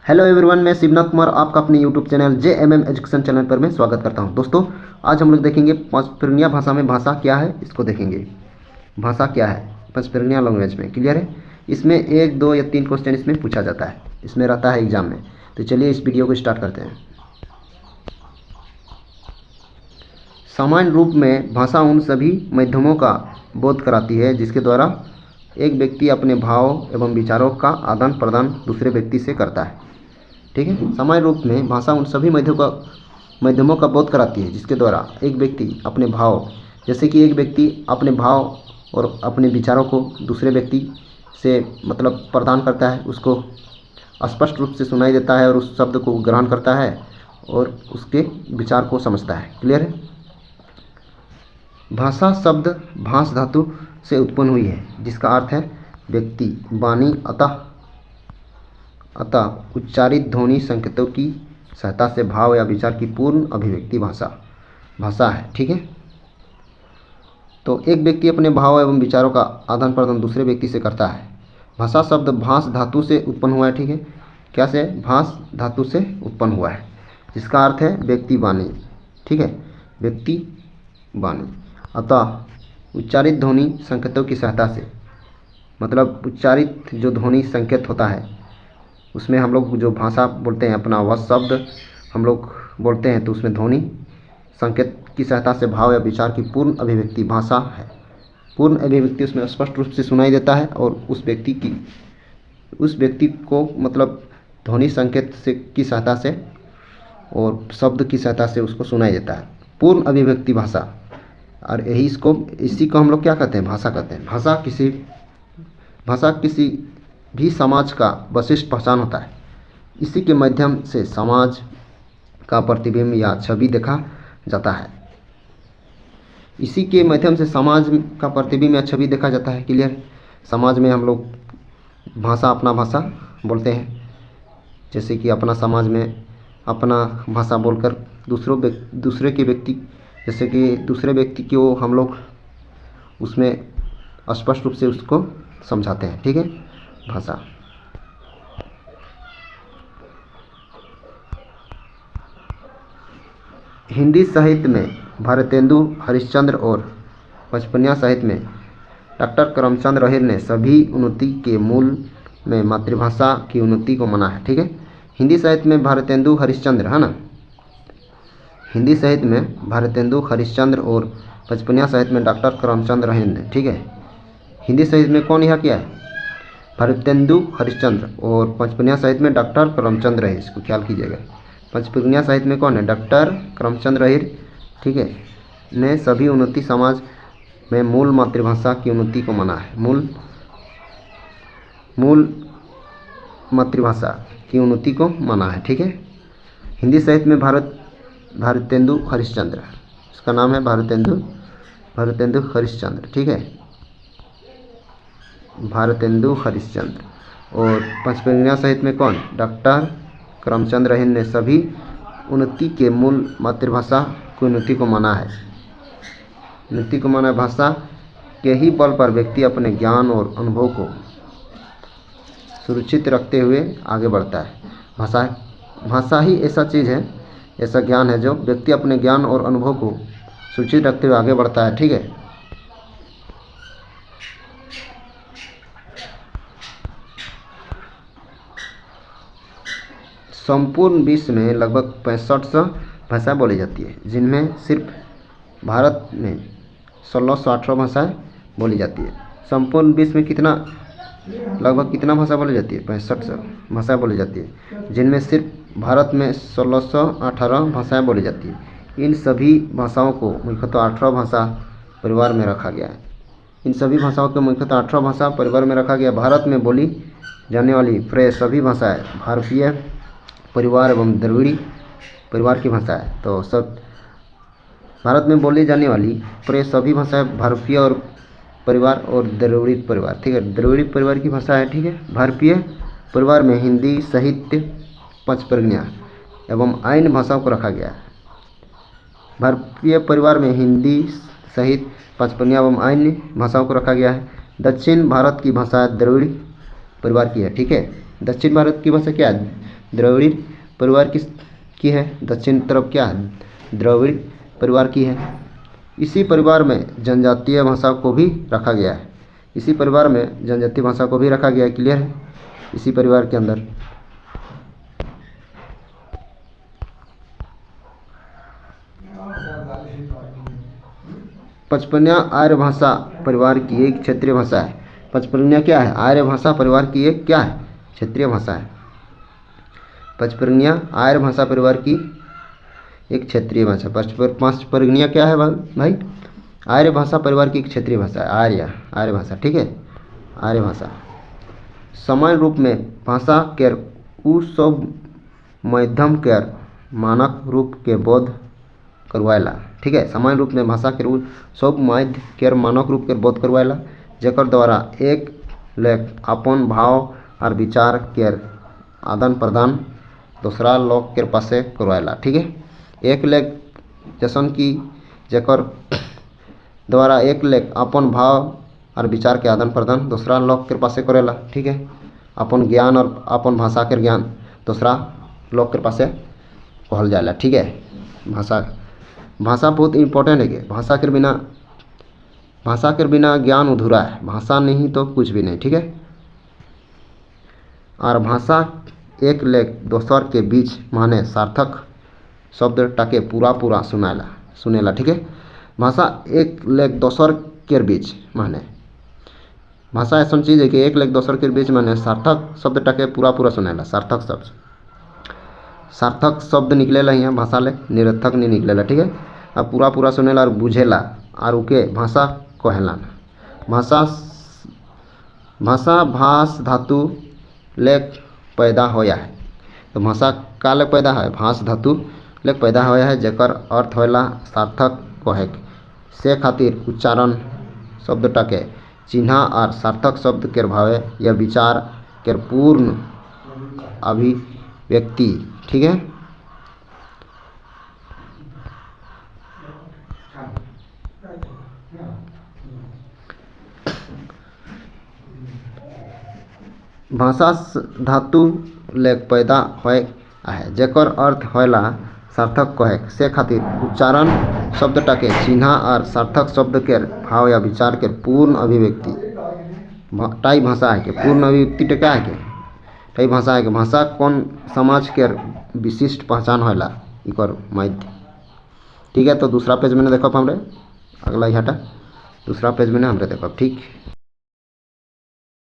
Hello everyone, मैं शिवनाथ कुमार आपका अपने YouTube channel JMM education channel पर मैं स्वागत करता हूं। दोस्तों, आज हम लोग देखेंगे पंचपर्णिया भाषा में भाषा क्या है, इसको देखेंगे। भाषा क्या है पंचपर्णिया लैंग्वेज में, क्लियर है। इसमें 1, 2 या 3 क्वेश्चन इसमें पूछा जाता है, इसमें रहता है एग्जाम में। तो चलिए इस वीडियो को स्टार्ट करते हैं। सामान्य रूप में भाषा उन सभी माध्यमों का बोध कराती है जिसके द्वारा एक व्यक्ति अपने भाव एवं विचारों का आदान प्रदान दूसरे व्यक्ति से करता है। ठीक है, सामान्य रूप में भाषा उन सभी माध्यमों का बोध कराती है जिसके द्वारा एक व्यक्ति अपने भाव, जैसे कि एक व्यक्ति अपने भाव और अपने विचारों को दूसरे व्यक्ति से मतलब प्रदान करता है, उसको स्पष्ट रूप से सुनाई देता है और उस शब्द को ग्रहण करता है और उसके विचार को समझता है। क्लियर है। भाषा शब्द भाष धातु से उत्पन्न हुई है जिसका अर्थ है व्यक्ति, वाणी, अतः उच्चारित ध्वनि संकेतों की सहायता से भाव या विचार की पूर्ण अभिव्यक्ति भाषा है। ठीक है, तो एक व्यक्ति अपने भाव एवं विचारों का आदान प्रदान दूसरे व्यक्ति से करता है। भाषा शब्द भाष धातु से उत्पन्न हुआ है। ठीक है, क्या से? भाष धातु से उत्पन्न हुआ है जिसका अर्थ है व्यक्ति, वाणी। ठीक है, व्यक्ति, वाणी। अतः उच्चारित ध्वनि संकेतों की सहायता से, मतलब उच्चारित जो ध्वनि संकेत होता है उसमें हम लोग जो भाषा बोलते हैं अपना, वह शब्द हम लोग बोलते हैं, तो उसमें ध्वनि संकेत की सहायता से भाव या विचार की पूर्ण अभिव्यक्ति भाषा है। पूर्ण अभिव्यक्ति उसमें स्पष्ट रूप से सुनाई देता है और उस व्यक्ति को मतलब ध्वनि संकेत से की सहायता से और शब्द की सहायता से उसको सुनाई देता है। पूर्ण अभिव्यक्ति भाषा, और इसी को हम लोग क्या कहते हैं? भाषा कहते हैं। भाषा किसी भी समाज का विशिष्ट पहचान होता है। इसी के माध्यम से समाज का प्रतिबिंब या छवि देखा जाता है। इसी के माध्यम से समाज का प्रतिबिंब या छवि देखा जाता है। क्लियर। समाज में हम लोग अपना भाषा बोलते हैं, जैसे कि अपना समाज में अपना भाषा बोलकर दूसरे के व्यक्ति, जैसे कि दूसरे व्यक्ति को हम लोग उसमें स्पष्ट रूप से उसको समझाते हैं। ठीक है, भाषा। हिंदी साहित्य में भारतेंदु हरिश्चंद्र और पंचपर्णिया साहित्य में डॉक्टर करमचंद अहिर ने सभी उन्नति के मूल में मातृभाषा की उन्नति को माना है। ठीक है, हिंदी साहित्य में भारतेंदु हरिश्चंद्र है ना, हिंदी साहित्य में भारतेंदु हरिश्चंद्र और पंचपर्णिया साहित्य में डॉक्टर करमचंद अहिर ने। ठीक है, हिंदी साहित्य में कौन यह किया है? भारतेंदु हरिश्चंद्र, और पंचपर्णिया साहित्य में डॉक्टर करमचंद अहिर, इसको ख्याल कीजिएगा। पंचपर्णिया साहित्य में कौन है? डॉक्टर करमचंद अहिर। ठीक है, ने सभी उन्नति समाज में मूल मातृभाषा की उन्नति को माना है। मूल मातृभाषा की उन्नति को माना है। ठीक है, हिंदी साहित्य में भारतेंदु हरिश्चंद्र, इसका नाम है भारतेंदु हरिश्चंद्र। ठीक है, भारतेंदु हरिश्चंद्र। और पंचपर्णिया साहित्य में कौन? डॉक्टर करमचंद अहिर ने सभी उन्नति के मूल मातृभाषा की उन्नति को माना है। उन्नति को माना है। भाषा के ही बल पर व्यक्ति अपने ज्ञान और अनुभव को सुरक्षित रखते हुए आगे बढ़ता है। भाषा ही ऐसा चीज़ है, ऐसा ज्ञान है जो व्यक्ति अपने ज्ञान और अनुभव को सुरक्षित रखते हुए आगे बढ़ता है। ठीक है, संपूर्ण विश्व में लगभग 6500 भाषाएँ बोली जाती है, जिनमें सिर्फ भारत में 1618 भाषाएँ बोली जाती है। संपूर्ण विश्व में लगभग कितना भाषा बोली जाती है? 6500 भाषाएँ बोली जाती है, जिनमें सिर्फ भारत में 1618 भाषाएँ बोली जाती है। इन सभी भाषाओं को मुख्यतः 18 भाषा परिवार में रखा गया है। इन सभी भाषाओं को मुख्यतः 18 भाषा परिवार में रखा गया। भारत में बोली जाने वाली प्राय सभी भाषाएँ भारतीय परिवार एवं द्रविड़ी परिवार की भाषा है। तो सब भारत में बोली जाने वाली प्राय सभी भाषाएं भारतीय और परिवार और द्रविड़ी परिवार। ठीक है, द्रविड़ी परिवार की भाषा है। ठीक है, भारतीय परिवार में हिंदी, साहित्य, पंचपर्णिया एवं अन्य भाषाओं को रखा गया है। भारतीय परिवार में हिंदी, साहित्य, पंचपर्णिया एवं अन्य भाषाओं को रखा गया है। दक्षिण भारत की भाषा द्रविड़ परिवार की है। ठीक है, दक्षिण भारत की भाषा क्या है? द्रविड़ परिवार की है। दक्षिण तरफ क्या है, द्रविड़ परिवार की है। इसी परिवार में जनजातीय भाषा को भी रखा गया है। इसी परिवार में जनजातीय भाषा को भी रखा गया है। क्लियर है, इसी परिवार के अंदर। पचपनिया आर्य भाषा परिवार की एक क्षेत्रीय भाषा है। पचपनिया क्या है, आर्य भाषा परिवार की एक क्या है, क्षेत्रीय भाषा है। पचपनिया आर्य भाषा परिवार की एक क्षेत्रीय भाषा। पचपनिया क्या है भाई, आर्य भाषा परिवार की एक क्षेत्रीय भाषा है। आर्य भाषा, ठीक है, आर्य भाषा। सामान्य रूप में भाषा के उ सब मध्यम के मानक रूप के बोध करवाएला। ठीक है, सामान्य रूप में भाषा के सब माध्य के मानक रूप के बोध करवाएला, जेकर द्वारा एक लोग अपन भाव और विचार के आदान प्रदान दूसरा लोग के पासे करवाएला। ठीक है, एक लोग जैसन कि जेकर द्वारा एक लोग अपन भाव और विचार के आदान प्रदान दूसरा लोग के पासे करेला। ठीक है, अपन ज्ञान और अपन भाषा के ज्ञान दूसरा लोग के पासे कहल जाला। ठीक है, भाषा बहुत इम्पोर्टेंट है कि भाषा के बिना ज्ञान अधूरा है। भाषा नहीं तो कुछ भी नहीं। ठीक है, और भाषा एक लेख दोसर के बीच माने सार्थक शब्द टाके पूरा सुनेला। ठीक है, भाषा एक लेख दोसर के बीच माने भाषा ऐसा चीज़ है कि एक लेख दोसर के बीच माने सार्थक शब्द टाके पूरा सुनेला। सार्थक शब्द निकलेला यहाँ भाषा ले, निरर्थक नहीं निकलेला। ठीक है, अब पूरा सुनेला और बुझेला और उके भाषा कहेला। भाषा भाष धातु लेख पैदा होया है। तो भाषा का लेख पैदा है, भाष धातु लेख पैदा होया है, जेकर अर्थ होला सार्थक कहे से खातिर उच्चारण शब्द टाके चिन्हा और सार्थक शब्द के भावे या विचार के पूर्ण अभिव्यक्ति। ठीक है, भाषा धातु लेख पैदा होए है, जेकर अर्थ होला सार्थक कहे से खातिर उच्चारण शब्द टाके चिन्हा और सार्थक शब्द के भाव या विचार के पूर्ण अभिव्यक्ति टाई भाषा है। कि पूर्ण अभिव्यक्ति क्या है कि टाई भाषा है कि भाषा कौन समाज के विशिष्ट पहचान होला इकर माध्य। ठीक है, तो दूसरा पेज में देखो हमरे, अगला हटा दूसरा पेज में हमरे देखो। ठीक।